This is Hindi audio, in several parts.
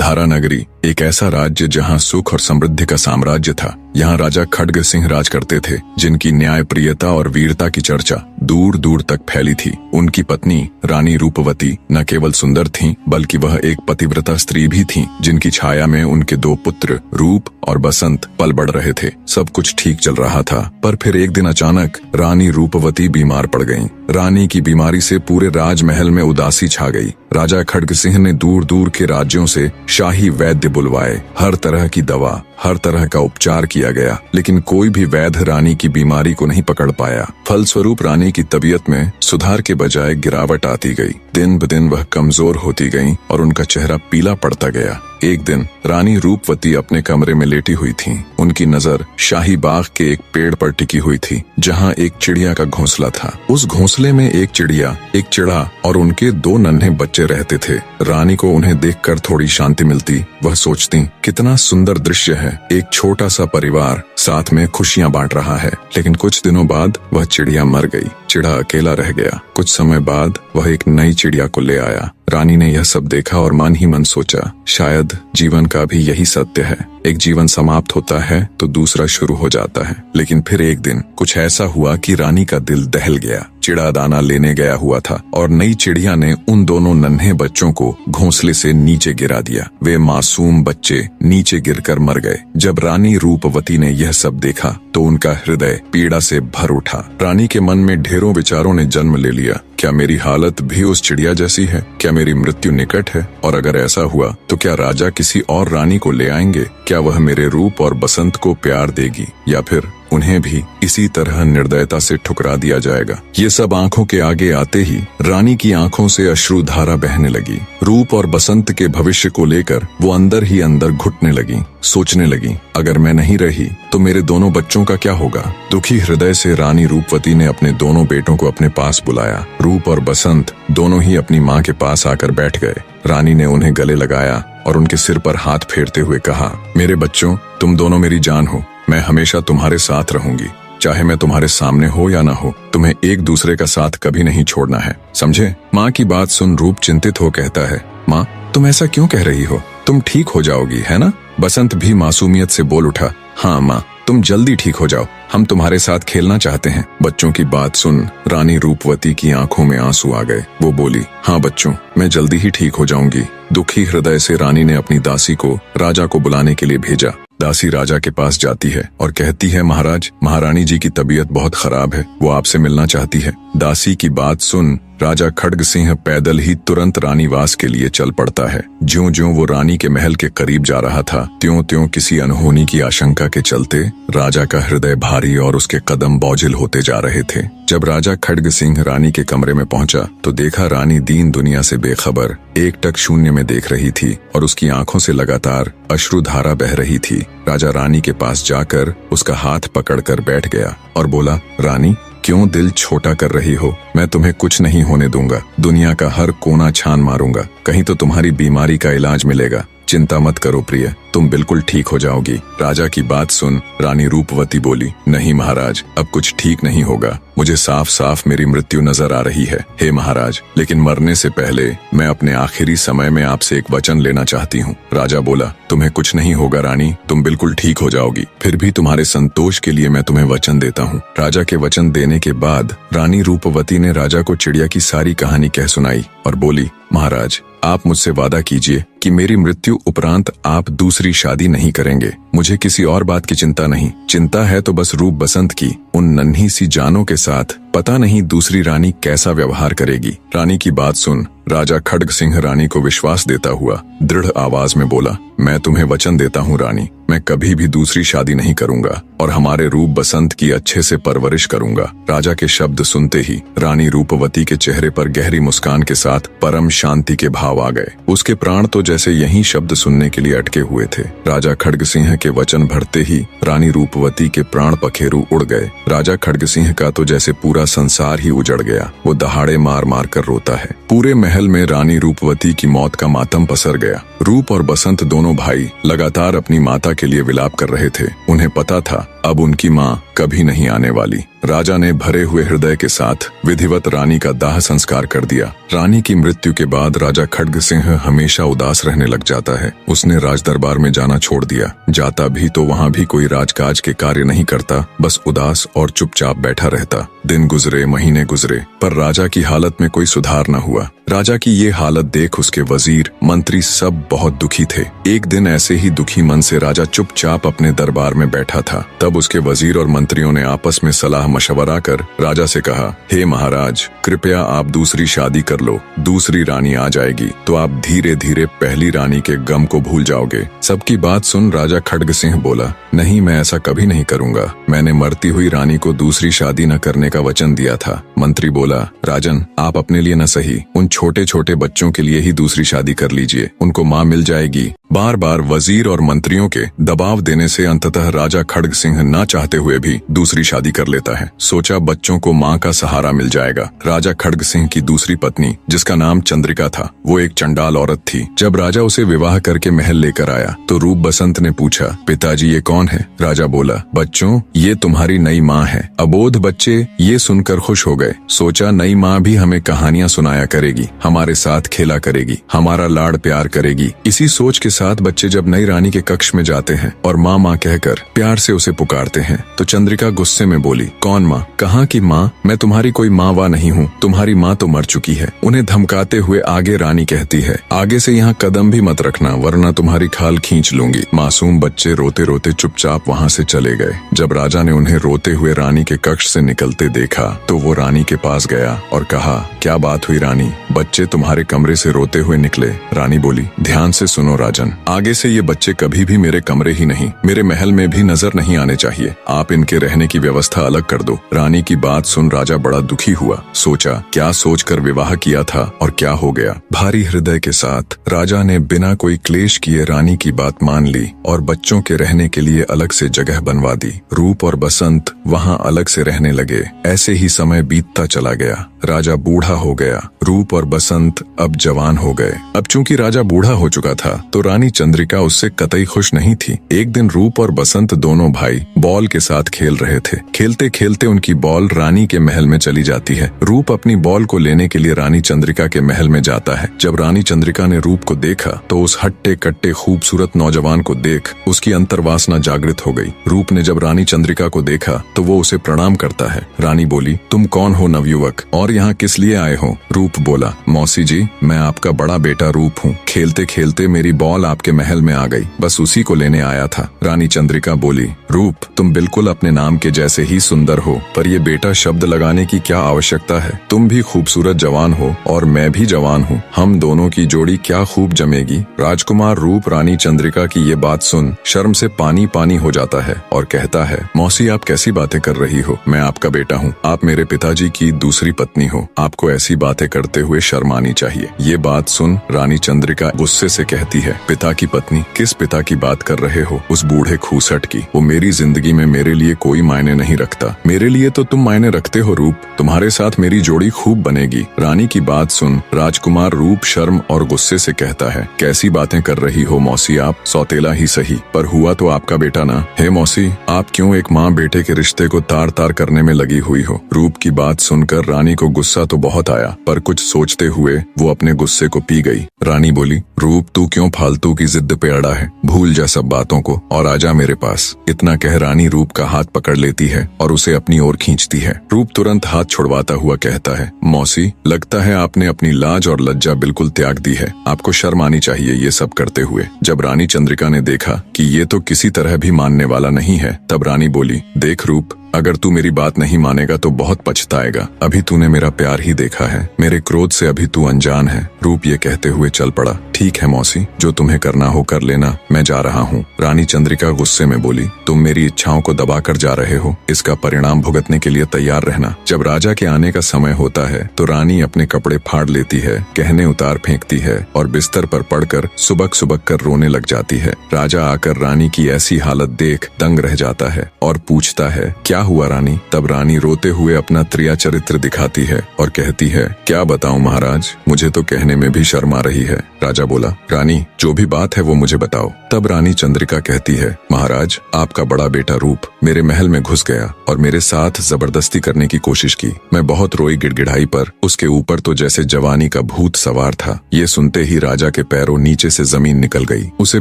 धारा नगरी एक ऐसा राज्य जहां सुख और समृद्धि का साम्राज्य था। यहाँ राजा खड्ग सिंह राज करते थे, जिनकी न्यायप्रियता और वीरता की चर्चा दूर दूर तक फैली थी। उनकी पत्नी रानी रूपवती न केवल सुंदर थीं, बल्कि वह एक पतिव्रता स्त्री भी थीं, जिनकी छाया में उनके 2 पुत्र रूप और बसंत पल बढ़ रहे थे। सब कुछ ठीक चल रहा था, पर फिर एक दिन अचानक रानी रूपवती बीमार पड़ गईं। रानी की बीमारी से पूरे राजमहल में उदासी छा गई। राजा खड्ग सिंह ने दूर दूर के राज्यों से शाही वैद्य बुलवाए। हर तरह की दवा, हर तरह का उपचार किया गया, लेकिन कोई भी वैद्य रानी की बीमारी को नहीं पकड़ पाया। फलस्वरूप रानी की तबीयत में सुधार के बजाय गिरावट आती गई। दिन ब दिन वह कमजोर होती गईं और उनका चेहरा पीला पड़ता गया। एक दिन रानी रूपवती अपने कमरे में लेटी हुई थीं। उनकी नजर शाही बाग के एक पेड़ पर टिकी हुई थी, जहां एक चिड़िया का घोंसला था। उस घोंसले में एक चिड़िया, एक चिड़ा और उनके 2 नन्हे बच्चे रहते थे। रानी को उन्हें देखकर थोड़ी शांति मिलती। वह सोचती, कितना सुंदर दृश्य है, एक छोटा सा परिवार साथ में खुशियां बांट रहा है। लेकिन कुछ दिनों बाद वह चिड़िया मर गई। चिड़ा अकेला रह गया। कुछ समय बाद वह एक नई चिड़िया को ले आया। रानी ने यह सब देखा और मन ही मन सोचा, शायद जीवन का भी यही सत्य है। एक जीवन समाप्त होता है तो दूसरा शुरू हो जाता है। लेकिन फिर एक दिन कुछ ऐसा हुआ कि रानी का दिल दहल गया। चिड़ा दाना लेने गया हुआ था और नई चिड़िया ने उन दोनों नन्हे बच्चों को घोंसले से नीचे गिरा दिया। वे मासूम बच्चे नीचे गिरकर मर गए। जब रानी रूपवती ने यह सब देखा तो उनका हृदय पीड़ा से भर उठा। रानी के मन में ढेरों विचारों ने जन्म ले लिया। क्या मेरी हालत भी उस चिड़िया जैसी है? क्या मेरी मृत्यु निकट है? और अगर ऐसा हुआ तो क्या राजा किसी और रानी को ले आएंगे? क्या वह मेरे रूप और बसंत को प्यार देगी, या फिर उन्हें भी इसी तरह निर्दयता से ठुकरा दिया जाएगा? ये सब आंखों के आगे आते ही रानी की आंखों से अश्रुधारा बहने लगी। रूप और बसंत के भविष्य को लेकर वो अंदर ही अंदर घुटने लगी। सोचने लगी, अगर मैं नहीं रही तो मेरे दोनों बच्चों का क्या होगा? दुखी हृदय से रानी रूपवती ने अपने दोनों बेटों को अपने पास बुलाया। रूप और बसंत दोनों ही अपनी माँ के पास आकर बैठ गए। रानी ने उन्हें गले लगाया और उनके सिर पर हाथ फेरते हुए कहा, मेरे बच्चों, तुम दोनों मेरी जान हो। मैं हमेशा तुम्हारे साथ रहूंगी, चाहे मैं तुम्हारे सामने हो या ना हो। तुम्हें एक दूसरे का साथ कभी नहीं छोड़ना है, समझे? माँ की बात सुन रूप चिंतित हो कहता है, माँ, तुम ऐसा क्यों कह रही हो? तुम ठीक हो जाओगी, है ना? बसंत भी मासूमियत से बोल उठा, हाँ माँ, तुम जल्दी ठीक हो जाओ, हम तुम्हारे साथ खेलना चाहते हैं। बच्चों की बात सुन रानी रूपवती की आंखों में आंसू आ गए। वो बोली, हाँ बच्चों, मैं जल्दी ही ठीक हो जाऊंगी। दुखी हृदय से रानी ने अपनी दासी को राजा को बुलाने के लिए भेजा। दासी राजा के पास जाती है और कहती है, महाराज, महारानी जी की तबीयत बहुत खराब है, वो आपसे मिलना चाहती है। दासी की बात सुन राजा खड्ग सिंह पैदल ही तुरंत रानीवास के लिए चल पड़ता है। ज्यों ज्यों वो रानी के महल के करीब जा रहा था, त्यों त्यों किसी अनहोनी की आशंका के चलते राजा का हृदय भारी और उसके कदम बोझिल होते जा रहे थे। जब राजा खड्ग सिंह रानी के कमरे में पहुंचा तो देखा रानी दीन दुनिया से बेखबर एकटक शून्य में देख रही थी और उसकी आंखों से लगातार अश्रुधारा बह रही थी। राजा रानी के पास जाकर उसका हाथ पकड़कर बैठ गया और बोला, रानी, क्यों दिल छोटा कर रही हो? मैं तुम्हें कुछ नहीं होने दूंगा। दुनिया का हर कोना छान मारूंगा, कहीं तो तुम्हारी बीमारी का इलाज मिलेगा। चिंता मत करो प्रिय, तुम बिल्कुल ठीक हो जाओगी। राजा की बात सुन रानी रूपवती बोली, नहीं महाराज, अब कुछ ठीक नहीं होगा। मुझे साफ साफ मेरी मृत्यु नजर आ रही है, हे महाराज, लेकिन मरने से पहले मैं अपने आखिरी समय में आपसे एक वचन लेना चाहती हूँ। राजा बोला, तुम्हें कुछ नहीं होगा रानी, तुम बिल्कुल ठीक हो जाओगी। फिर भी तुम्हारे संतोष के लिए मैं तुम्हें वचन देता हूँ। राजा के वचन देने के बाद रानी रूपवती ने राजा को चिड़िया की सारी कहानी कह सुनाई और बोली, महाराज, आप मुझसे वादा कीजिए कि मेरी मृत्यु उपरांत आप दूसरी शादी नहीं करेंगे। मुझे किसी और बात की चिंता नहीं, चिंता है तो बस रूप बसंत की। उन नन्ही सी जानों के साथ पता नहीं दूसरी रानी कैसा व्यवहार करेगी। रानी की बात सुन राजा खड्ग सिंह रानी को विश्वास देता हुआ दृढ़ आवाज में बोला, मैं तुम्हें वचन देता हूँ रानी, मैं कभी भी दूसरी शादी नहीं करूंगा और हमारे रूप बसंत की अच्छे से परवरिश करूंगा। राजा के शब्द सुनते ही रानी रूपवती के चेहरे पर गहरी मुस्कान के साथ परम शांति के भाव आ गए। उसके प्राण तो जैसे यही शब्द सुनने के लिए अटके हुए थे। राजा खड्ग सिंह के वचन भरते ही रानी रूपवती के प्राण पखेरु उड़ गए। राजा खड्ग सिंह का तो जैसे पूरा संसार ही उजड़ गया। वो दहाड़े मार मार कर रोता है। पूरे महल में रानी रूपवती की मौत का मातम पसर गया। रूप और बसंत दोनों भाई लगातार अपनी माता के लिए विलाप कर रहे थे। उन्हें पता था अब उनकी माँ कभी नहीं आने वाली। राजा ने भरे हुए हृदय के साथ विधिवत रानी का दाह संस्कार कर दिया। रानी की मृत्यु के बाद राजा खड्ग सिंह हमेशा उदास रहने लग जाता है। उसने राज दरबार में जाना छोड़ दिया। जाता भी तो वहाँ भी कोई राजकाज के कार्य नहीं करता, बस उदास और चुपचाप बैठा रहता। दिन गुजरे, महीने गुजरे, पर राजा की हालत में कोई सुधार न हुआ। राजा की ये हालत देख उसके वजीर, मंत्री सब बहुत दुखी थे। एक दिन ऐसे ही दुखी मन से राजा चुपचाप अपने दरबार में बैठा था। तब उसके वजीर और मंत्रियों ने आपस में सलाह मशवरा कर राजा से कहा, हे महाराज, कृपया आप दूसरी शादी कर लो। दूसरी रानी आ जाएगी तो आप धीरे धीरे पहली रानी के गम को भूल जाओगे। सबकी बात सुन राजा खड्ग सिंह बोला, नहीं, मैं ऐसा कभी नहीं करूंगा। मैंने मरती हुई रानी को दूसरी शादी न करने का वचन दिया था। मंत्री बोला, राजन, आप अपने लिए न सही, उन छोटे छोटे बच्चों के लिए ही दूसरी शादी कर लीजिए, उनको माँ मिल जाएगी। बार बार वजीर और मंत्रियों के दबाव देने से अंततः राजा खड्ग सिंह ना चाहते हुए भी दूसरी शादी कर लेता है। सोचा बच्चों को माँ का सहारा मिल जाएगा। राजा खड्ग सिंह की दूसरी पत्नी, जिसका नाम चंद्रिका था, वो एक चंडाल औरत थी। जब राजा उसे विवाह करके महल लेकर आया तो रूप बसंत ने पूछा, पिताजी ये कौन है? राजा बोला, बच्चों, ये तुम्हारी नई माँ है। अबोध बच्चे ये सुनकर खुश हो गए। सोचा नई माँ भी हमें कहानियां सुनाया करेगी, हमारे साथ खेला करेगी, हमारा लाड़ प्यार करेगी। इसी सोच के साथ बच्चे जब नई रानी के कक्ष में जाते हैं और माँ माँ कहकर प्यार से उसे पुकारते हैं तो चंद्रिका गुस्से में बोली, कौन माँ? कहाँ की माँ? मैं तुम्हारी कोई माँ वा नहीं हूँ, तुम्हारी माँ तो मर चुकी है। उन्हें धमकाते हुए आगे रानी कहती है, आगे से यहाँ कदम भी मत रखना वरना तुम्हारी खाल खींच लूंगी। मासूम बच्चे रोते रोते चुपचाप वहाँ से चले गए। जब राजा ने उन्हें रोते हुए रानी के कक्ष से निकलते देखा तो वो रानी के पास गया और कहा, क्या बात हुई रानी? बच्चे तुम्हारे कमरे से रोते हुए निकले। रानी बोली, ध्यान से सुनो राजन, आगे से ये बच्चे कभी भी मेरे कमरे ही नहीं, मेरे महल में भी नजर नहीं आने चाहिए। आप इनके रहने की व्यवस्था अलग कर दो। रानी की बात सुन राजा बड़ा दुखी हुआ। सोचा क्या सोचकर विवाह किया था और क्या हो गया। भारी हृदय के साथ राजा ने बिना कोई क्लेश किए रानी की बात मान ली और बच्चों के रहने के लिए अलग से जगह बनवा दी। रूप और बसंत वहाँ अलग से रहने लगे। ऐसे ही समय बीतता चला गया। राजा बूढ़ा हो गया। रूप और बसंत अब जवान हो गए। अब चूंकि राजा बूढ़ा हो चुका था तो रानी चंद्रिका उससे कतई खुश नहीं थी। एक दिन रूप और बसंत दोनों भाई बॉल के साथ खेल रहे थे। खेलते खेलते उनकी बॉल रानी के महल में चली जाती है। रूप अपनी बॉल को लेने के लिए रानी चंद्रिका के महल में जाता है। जब रानी चंद्रिका ने रूप को देखा तो उस हट्टे कट्टे खूबसूरत नौजवान को देख उसकी अंतर्वासना जागृत हो गई। रूप ने जब रानी चंद्रिका को देखा तो वो उसे प्रणाम करता है। रानी बोली, तुम कौन हो नवयुवक और यहाँ किस लिए आए हो? रूप बोला, मौसी जी, मैं आपका बड़ा बेटा रूप हूँ। खेलते खेलते मेरी बॉल आपके महल में आ गई, बस उसी को लेने आया था। रानी चंद्रिका बोली, रूप, तुम बिल्कुल अपने नाम के जैसे ही सुंदर हो, पर ये बेटा शब्द लगाने की क्या आवश्यकता है? तुम भी खूबसूरत जवान हो और मैं भी जवान हूँ, हम दोनों की जोड़ी क्या खूब जमेगी। राजकुमार रूप रानी चंद्रिका की ये बात सुन शर्म से पानी पानी हो जाता है और कहता है, मौसी आप कैसी बातें कर रही हो? मैं आपका बेटा हूँ, आप मेरे पिताजी की दूसरी पत्नी हो, आपको ऐसी बातें करते हुए शर्म आनी चाहिए। ये बात सुन रानी चंद्रिका गुस्से से कहती है, पिता की पत्नी? किस पिता की बात कर रहे हो? उस बूढ़े खूसट की। वो मेरी जिंदगी में मेरे लिए कोई मायने नहीं रखता। मेरे लिए तो तुम मायने रखते हो रूप, तुम्हारे साथ मेरी जोड़ी खूब बनेगी। रानी की बात सुन राजकुमार रूप शर्म और गुस्से से कहता है, कैसी बातें कर रही हो मौसी आप? सौतेला ही सही, पर हुआ तो आपका बेटा ना। हे मौसी, आप क्यों एक माँ बेटे के रिश्ते को तार तार करने में लगी हुई हो? रूप की बात सुनकर रानी को गुस्सा तो बहुत आया, पर कुछ सोचते हुए वो अपने गुस्से को पी गई। रानी बोली, रूप तू क्यों फालतू की जिद पे अड़ा है? भूल जा सब बातों को और आजा मेरे पास। इतना कह रानी रूप का हाथ पकड़ लेती है और उसे अपनी ओर खींचती है। रूप तुरंत हाथ छुड़वाता हुआ कहता है, मौसी, लगता है आपने अपनी लाज और लज्जा बिल्कुल त्याग दी है। आपको शर्म आनी चाहिए ये सब करते हुए। जब रानी चंद्रिका ने देखा कि ये तो किसी तरह भी मानने वाला नहीं है, तब रानी बोली, देख रूप, अगर तू मेरी बात नहीं मानेगा तो बहुत पछताएगा। अभी तूने मेरा प्यार ही देखा है, मेरे क्रोध से अभी तू अनजान है। रूप ये कहते हुए चल पड़ा। ठीक है मौसी, जो तुम्हें करना हो कर लेना, मैं जा रहा हूँ। रानी चंद्रिका गुस्से में बोली, तुम मेरी इच्छाओं को दबा कर जा रहे हो, इसका परिणाम भुगतने के लिए तैयार रहना। जब राजा के आने का समय होता है तो रानी अपने कपड़े फाड़ लेती है, गहने उतार फेंकती है और बिस्तर पर पड़कर सुबक सुबक कर रोने लग जाती है। राजा आकर रानी की ऐसी हालत देख दंग रह जाता है और पूछता है, क्या क्या हुआ रानी? तब रानी रोते हुए अपना त्रिया चरित्र दिखाती है और कहती है, क्या बताऊं महाराज, मुझे तो कहने में भी शर्म आ रही है। राजा बोला, रानी जो भी बात है वो मुझे बताओ। तब रानी चंद्रिका कहती है, महाराज आपका बड़ा बेटा रूप मेरे महल में घुस गया और मेरे साथ जबरदस्ती करने की कोशिश की। मैं बहुत रोई गिड़गिड़ाई पर उसके ऊपर तो जैसे जवानी का भूत सवार था। ये सुनते ही राजा के पैरों नीचे से जमीन निकल गई। उसे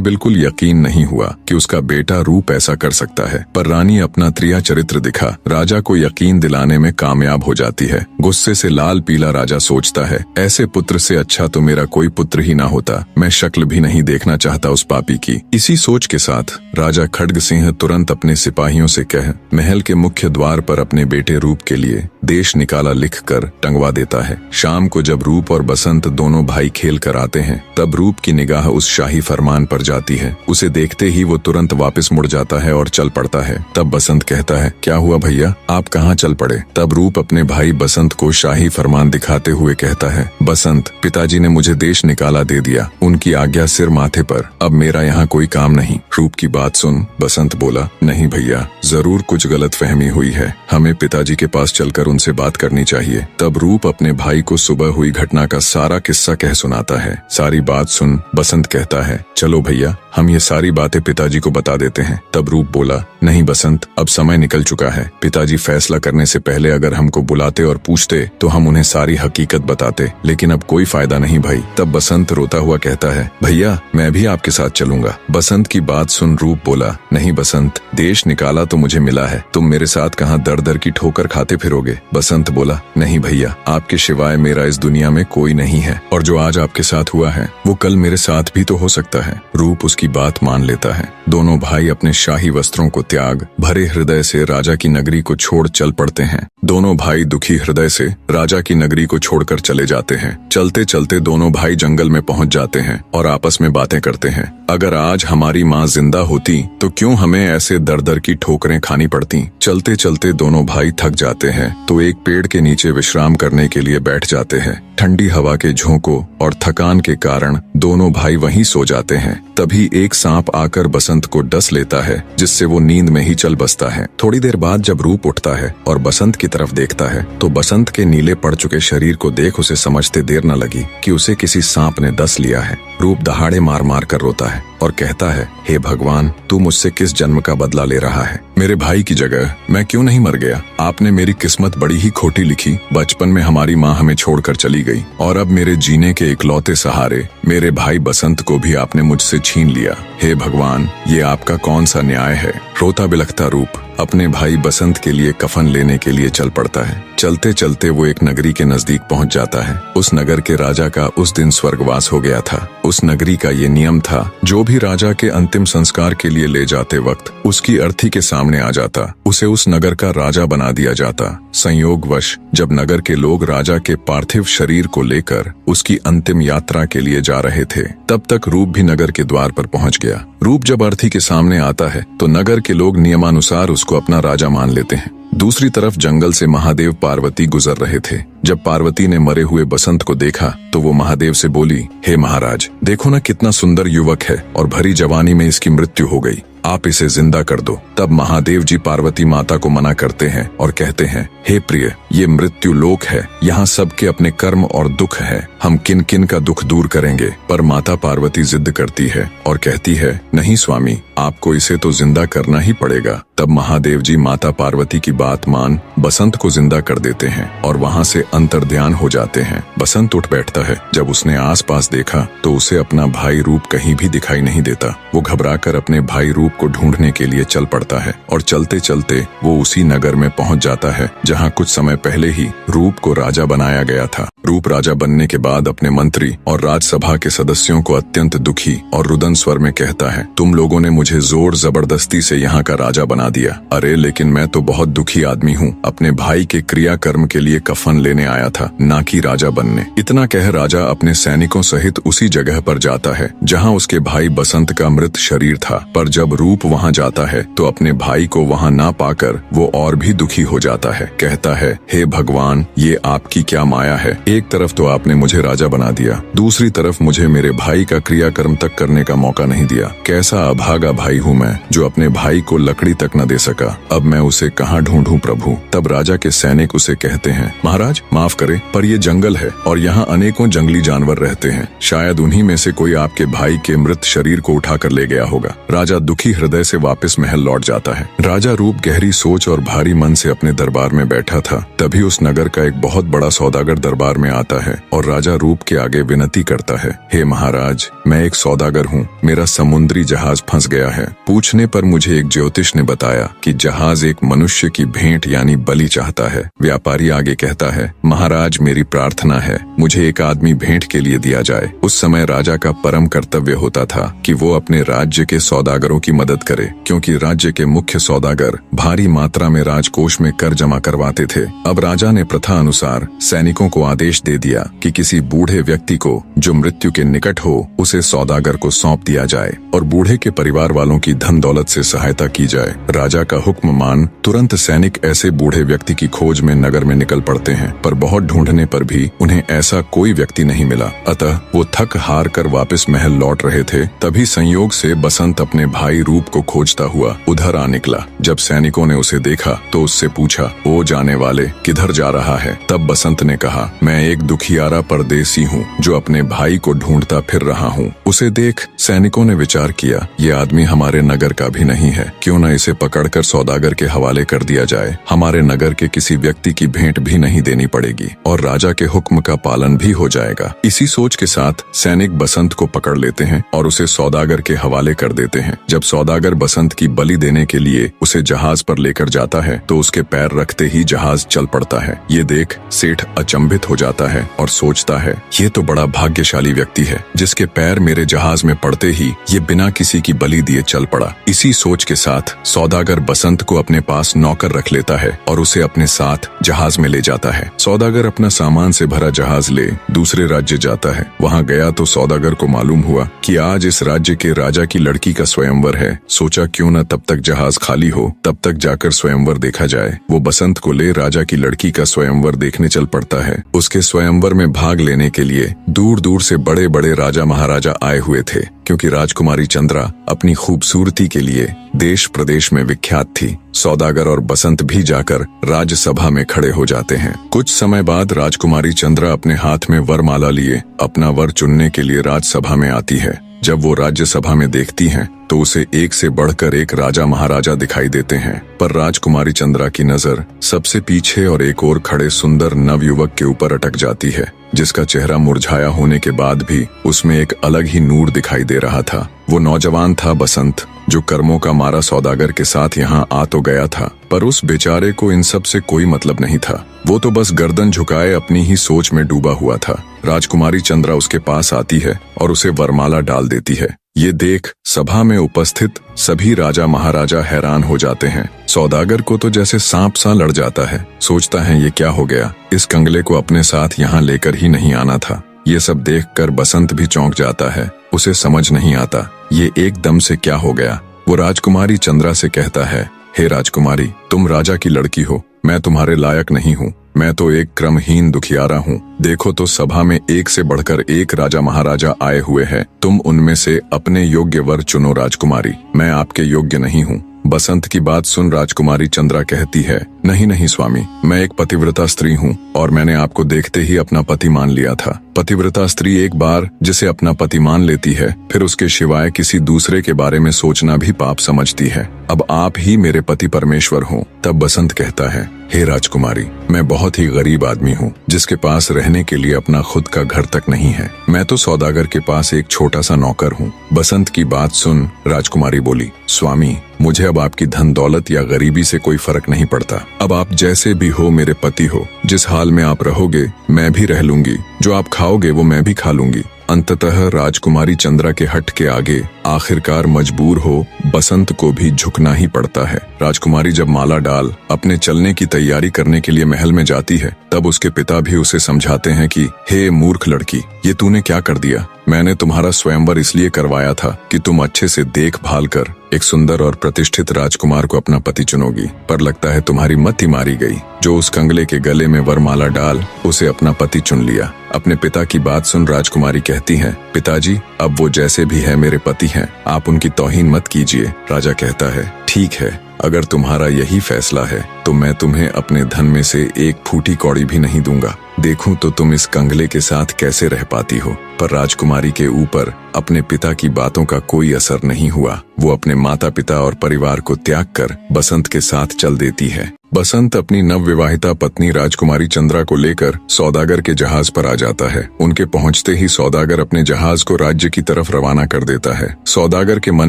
बिल्कुल यकीन नहीं हुआ कि उसका बेटा रूप ऐसा कर सकता है, पर रानी अपना त्रिया चरित्र दिखा राजा को यकीन दिलाने में कामयाब हो जाती है। गुस्से से लाल पीला राजा सोचता है, ऐसे पुत्र से अच्छा तो मेरा कोई पुत्र ही ना होता। मैं शक्ल भी नहीं देखना चाहता उस पापी की। इसी सोच के साथ राजा खड्ग सिंह तुरंत अपने सिपाहियों से कह महल के मुख्य द्वार पर अपने बेटे रूप के लिए देश निकाला लिखकर टंगवा देता है। शाम को जब रूप और बसंत दोनों भाई खेल कर आते हैं, तब रूप की निगाह उस शाही फरमान पर जाती है। उसे देखते ही वो तुरंत वापस मुड़ जाता है और चल पड़ता है। तब बसंत कहता है, क्या हुआ भैया, आप कहाँ चल पड़े? तब रूप अपने भाई बसंत को शाही फरमान दिखाते हुए कहता है, बसंत पिताजी ने मुझे देश निकाला दे दिया, उनकी आज्ञा सिर माथे पर, अब मेरा यहाँ कोई काम नहीं। रूप की बात सुन बसंत बोला, नहीं भैया, जरूर कुछ गलतफहमी हुई है, हमें पिताजी के पास चलकर उनसे बात करनी चाहिए। तब रूप अपने भाई को सुबह हुई घटना का सारा किस्सा कह सुनाता है। सारी बात सुन बसंत कहता है, चलो भैया हम ये सारी बातें पिताजी को बता देते हैं। तब रूप बोला, नहीं बसंत, अब समय निकल चुका है। पिताजी फैसला करने से पहले अगर हमको बुलाते और पूछते तो हम उन्हें सारी हकीकत बताते, लेकिन अब कोई फायदा नहीं भाई। तब बसंत रोता हुआ कहता है, भैया मैं भी आपके साथ चलूंगा। बसंत की बात सुन रूप बोला, नहीं बसंत, देश निकाला तो मुझे मिला है, तुम मेरे साथ कहाँ दर दर की ठोकर खाते फिरोगे? बसंत बोला, नहीं भैया, आपके सिवाय मेरा इस दुनिया में कोई नहीं है, और जो आज आपके साथ हुआ है वो कल मेरे साथ भी तो हो सकता है। रूप उसकी बात मान लेता है। दोनों भाई अपने शाही वस्त्रों को त्याग भरे हृदय से राजा की नगरी को छोड़ चल पड़ते हैं। दोनों भाई दुखी हृदय से राजा की नगरी को छोड़कर चले जाते हैं। चलते चलते दोनों भाई जंगल में पहुंच जाते हैं और आपस में बातें करते हैं, अगर आज हमारी माँ जिंदा होती तो क्यों हमें ऐसे दर दर की ठोकरें खानी पड़ती। चलते चलते दोनों भाई थक जाते हैं तो एक पेड़ के नीचे विश्राम करने के लिए बैठ जाते हैं। ठंडी हवा के झोंकों और थकान के कारण दोनों भाई वहीं सो जाते हैं। तभी एक सांप आकर बसंत को डस लेता है, जिससे वो नींद में ही चल बसता है। थोड़ी देर बाद जब रूप उठता है और बसंत की तरफ देखता है तो बसंत के नीले पड़ चुके शरीर को देख उसे समझते देर न लगी कि उसे किसी सांप ने डस लिया है। रूप दहाड़े मार मार कर रोता है और कहता है, हे भगवान, तू मुझसे किस जन्म का बदला ले रहा है? मेरे भाई की जगह मैं क्यों नहीं मर गया? आपने मेरी किस्मत बड़ी ही खोटी लिखी। बचपन में हमारी माँ हमें छोड़कर चली गई और अब मेरे जीने के इकलौते सहारे मेरे भाई बसंत को भी आपने मुझसे छीन लिया। हे भगवान, ये आपका कौन सा न्याय है? रोता बिलखता रूप अपने भाई बसंत के लिए कफन लेने के लिए चल पड़ता है। चलते चलते वो एक नगरी के नजदीक पहुंच जाता है। उस नगर के राजा का उस दिन स्वर्गवास हो गया था। उस नगरी का ये नियम था, जो भी राजा के अंतिम संस्कार के लिए ले जाते वक्त उसकी अर्थी के सामने आ जाता, उसे उस नगर का राजा बना दिया जाता। संयोगवश जब नगर के लोग राजा के पार्थिव शरीर को लेकर उसकी अंतिम यात्रा के लिए जा रहे थे, तब तक रूप भी नगर के द्वार पर पहुंच गया। रूप जब अर्थी के सामने आता है तो नगर के लोग नियमानुसार उसको अपना राजा मान लेते हैं। दूसरी तरफ जंगल से महादेव पार्वती गुजर रहे थे। जब पार्वती ने मरे हुए बसंत को देखा तो वो महादेव से बोली, हे महाराज, देखो ना कितना सुंदर युवक है और भरी जवानी में इसकी मृत्यु हो गई, आप इसे जिंदा कर दो। तब महादेव जी पार्वती माता को मना करते हैं और कहते हैं, हे प्रिय, ये मृत्यु लोक है, यहाँ सबके अपने कर्म और दुख है, हम किन किन का दुख दूर करेंगे। पर माता पार्वती जिद करती है और कहती है, नहीं स्वामी, आपको इसे तो जिंदा करना ही पड़ेगा। तब महादेव जी माता पार्वती की बात मान बसंत को जिंदा कर देते हैं और वहाँ से अंतर्ध्यान हो जाते हैं। बसंत उठ बैठता है। जब उसने आसपास देखा तो उसे अपना भाई रूप कहीं भी दिखाई नहीं देता। वो घबराकर अपने भाई रूप को ढूंढने के लिए चल पड़ता है और चलते चलते वो उसी नगर में पहुंच जाता है जहां कुछ समय पहले ही रूप को राजा बनाया गया था। रूप राजा बनने के बाद अपने मंत्री और राजसभा के सदस्यों को अत्यंत दुखी और रुदन स्वर में कहता है, तुम लोगों ने मुझे जोर जबरदस्ती से यहाँ का राजा बना दिया। अरे लेकिन मैं तो बहुत दुखी आदमी हूँ, अपने भाई के क्रियाकर्म के लिए कफन लेने आया था, ना कि राजा बनने। इतना कह राजा अपने सैनिकों सहित उसी जगह पर जाता है जहाँ उसके भाई बसंत का मृत शरीर था। पर जब रूप वहाँ जाता है तो अपने भाई को वहाँ ना पाकर वो और भी दुखी हो जाता है। कहता है, हे भगवान, ये आपकी क्या माया है? एक तरफ तो आपने मुझे राजा बना दिया, दूसरी तरफ मुझे मेरे भाई का क्रियाकर्म तक करने का मौका नहीं दिया। कैसा अभागा भाई हूँ मैं, जो अपने भाई को लकड़ी तक न दे सका। अब मैं उसे कहाँ ढूंढूं प्रभु। तब राजा के सैनिक उसे कहते हैं, महाराज माफ करे, पर ये जंगल है और यहाँ अनेकों जंगली जानवर रहते हैं, शायद उन्हीं में से कोई आपके भाई के मृत शरीर को उठा कर ले गया होगा। राजा दुखी हृदय से वापस महल लौट जाता है। राजा रूप गहरी सोच और भारी मन से अपने दरबार में बैठा था। तभी उस नगर का एक बहुत बड़ा सौदागर दरबार में आता है और राजा रूप के आगे विनती करता है, हे महाराज, मैं एक सौदागर हूँ, मेरा समुद्री जहाज फंस गया है। पूछने पर मुझे एक ज्योतिष ने बताया कि जहाज एक मनुष्य की भेंट यानी बलि चाहता है। व्यापारी आगे कहता है, महाराज मेरी प्रार्थना है, मुझे एक आदमी भेंट के लिए दिया जाए। उस समय राजा का परम कर्तव्य होता था कि वो अपने राज्य के सौदागरों की मदद करे, क्योंकि राज्य के मुख्य सौदागर भारी मात्रा में राजकोष में कर जमा करवाते थे। अब राजा ने प्रथा अनुसार सैनिकों को आदेश दे दिया कि किसी बूढ़े व्यक्ति को जो मृत्यु के निकट हो उसे सौदागर को सौंप दिया जाए और बूढ़े के परिवार वालों की धन दौलत से सहायता की जाए। राजा का हुक्म मान तुरंत सैनिक ऐसे बूढ़े व्यक्ति की खोज में नगर में निकल पड़ते हैं, पर बहुत ढूंढने पर भी उन्हें ऐसा कोई व्यक्ति नहीं मिला। अतः वो थक हार कर वापस महल लौट रहे थे। तभी संयोग से बसंत अपने भाई रूप को खोजता हुआ उधर आ निकला। जब सैनिकों ने उसे देखा तो उससे पूछा, ओ जाने वाले, किधर जा रहा है? तब बसंत ने कहा, मैं एक दुखियारा परदेसी हूँ जो अपने भाई को ढूंढता फिर रहा हूँ। उसे देख सैनिकों ने विचार किया, ये आदमी हमारे नगर का भी नहीं है, क्यों न इसे पकड़कर सौदागर के हवाले कर दिया जाए। हमारे नगर के किसी व्यक्ति की भेंट भी नहीं देनी पड़ेगी और राजा के हुक्म का पालन भी हो जाएगा। इसी सोच के साथ सैनिक बसंत को पकड़ लेते हैं और उसे सौदागर के हवाले कर देते हैं। जब सौदागर बसंत की बलि देने के लिए उसे जहाज पर लेकर जाता है तो उसके पैर रखते ही जहाज चल पड़ता है। ये देख सेठ अचंभित हो जाता है और सोचता है, ये तो बड़ा भाग्यशाली व्यक्ति है जिसके पैर मेरे जहाज में पड़ते ही ये बिना किसी की बलि दिए चल पड़ा। इसी सोच के साथ सौदागर बसंत को अपने पास नौकर रख लेता है और उसे अपने साथ जहाज में ले जाता है। सौदागर अपना सामान से भरा जहाज ले दूसरे राज्य जाता है। वहाँ गया तो सौदागर को मालूम हुआ कि आज इस राज्य के राजा की लड़की का स्वयंवर है। सोचा क्यों न तब तक जहाज खाली हो, तब तक जाकर स्वयंवर देखा जाए। वो बसंत को ले राजा की लड़की का स्वयंवर देखने चल पड़ता है। उसके स्वयंवर में भाग लेने के लिए दूर दूर से बड़े बड़े राजा महाराजा आए हुए थे, क्योंकि राजकुमारी चंद्रा अपनी खूबसूरती के लिए देश प्रदेश में विख्यात थी। सौदागर और बसंत भी जाकर राज्यसभा में खड़े हो जाते हैं। कुछ समय बाद राजकुमारी चंद्रा अपने हाथ में वरमाला लिए अपना वर चुनने के लिए राज्यसभा में आती है। जब वो राज्यसभा में देखती हैं तो उसे एक से बढ़कर एक राजा महाराजा दिखाई देते हैं, पर राजकुमारी चंद्रा की नजर सबसे पीछे और एक और खड़े सुंदर नवयुवक के ऊपर अटक जाती है, जिसका चेहरा मुरझाया होने के बाद भी उसमें एक अलग ही नूर दिखाई दे रहा था। वो नौजवान था बसंत, जो कर्मों का मारा सौदागर के साथ यहाँ आ तो गया था, पर उस बेचारे को इन सब से कोई मतलब नहीं था। वो तो बस गर्दन झुकाए अपनी ही सोच में डूबा हुआ था। राजकुमारी चंद्रा उसके पास आती है और उसे वरमाला डाल देती है। ये देख सभा में उपस्थित सभी राजा महाराजा हैरान हो जाते हैं। सौदागर को तो जैसे सांप सा लड़ जाता है। सोचता है ये क्या हो गया, इस कंगले को अपने साथ यहाँ लेकर ही नहीं आना था। ये सब देखकर बसंत भी चौंक जाता है। उसे समझ नहीं आता ये एकदम से क्या हो गया। वो राजकुमारी चंद्रा से कहता है, हे राजकुमारी, तुम राजा की लड़की हो, मैं तुम्हारे लायक नहीं हूँ। मैं तो एक क्रमहीन दुखियारा हूँ। देखो तो सभा में एक से बढ़कर एक राजा महाराजा आए हुए हैं। तुम उनमें से अपने योग्य वर चुनो राजकुमारी, मैं आपके योग्य नहीं हूँ। बसंत की बात सुन राजकुमारी चंद्रा कहती है, नहीं नहीं स्वामी, मैं एक पतिव्रता स्त्री हूँ और मैंने आपको देखते ही अपना पति मान लिया था। पतिव्रता स्त्री एक बार जिसे अपना पति मान लेती है, फिर उसके सिवाय किसी दूसरे के बारे में सोचना भी पाप समझती है। अब आप ही मेरे पति परमेश्वर हो। तब बसंत कहता है, हे राजकुमारी, मैं बहुत ही गरीब आदमी हूँ जिसके पास रहने के लिए अपना खुद का घर तक नहीं है। मैं तो सौदागर के पास एक छोटा सा नौकर हूँ। बसंत की बात सुन राजकुमारी बोली, स्वामी, मुझे अब आपकी धन दौलत या गरीबी से कोई फर्क नहीं पड़ता। अब आप जैसे भी हो मेरे पति हो। जिस हाल में आप रहोगे मैं भी रह लूंगी, जो आप खाओगे वो मैं भी खा लूंगी। अंततः राजकुमारी चंद्रा के हट के आगे आखिरकार मजबूर हो बसंत को भी झुकना ही पड़ता है। राजकुमारी जब माला डाल अपने चलने की तैयारी करने के लिए महल में जाती है, तब उसके पिता भी उसे समझाते हैं कि हे मूर्ख लड़की, ये तूने क्या कर दिया। मैंने तुम्हारा स्वयंवर इसलिए करवाया था कि तुम अच्छे से देखभाल कर एक सुंदर और प्रतिष्ठित राजकुमार को अपना पति चुनोगी, पर लगता है तुम्हारी मत ही मारी गई। जो उस कंगले के गले में वरमाला डाल उसे अपना पति चुन लिया। अपने पिता की बात सुन राजकुमारी कहती है, पिताजी, अब वो जैसे भी है मेरे पति हैं, आप उनकी तौहीन मत कीजिए। राजा कहता है, ठीक है, अगर तुम्हारा यही फैसला है तो मैं तुम्हें अपने धन में से एक फूटी कौड़ी भी नहीं दूंगा। देखूं तो तुम इस कंगले के साथ कैसे रह पाती हो। पर राजकुमारी के ऊपर अपने पिता की बातों का कोई असर नहीं हुआ। वो अपने माता पिता और परिवार को त्याग कर बसंत के साथ चल देती है। बसंत अपनी नवविवाहिता पत्नी राजकुमारी चंद्रा को लेकर सौदागर के जहाज पर आ जाता है। उनके पहुंचते ही सौदागर अपने जहाज को राज्य की तरफ रवाना कर देता है। सौदागर के मन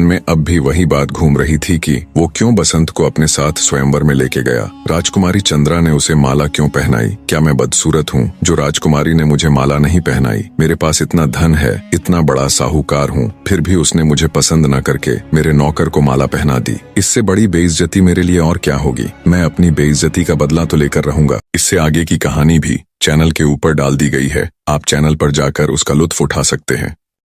में अब भी वही बात घूम रही थी कि वो क्यों बसंत को अपने साथ स्वयंवर में लेके गया। राजकुमारी चंद्रा ने उसे माला क्यों पहनाई? क्या मैं बदसूरत हूँ जो राजकुमारी ने मुझे माला नहीं पहनाई? मेरे पास इतना धन है, इतना बड़ा साहूकार हूँ, फिर भी उसने मुझे पसंद न करके मेरे नौकर को माला पहना दी। इससे बड़ी बेइज्जती मेरे लिए और क्या होगी। मैं अपनी बेइज्जती का बदला तो लेकर रहूंगा। इससे आगे की कहानी भी चैनल के ऊपर डाल दी गई है, आप चैनल पर जाकर उसका लुत्फ उठा सकते हैं।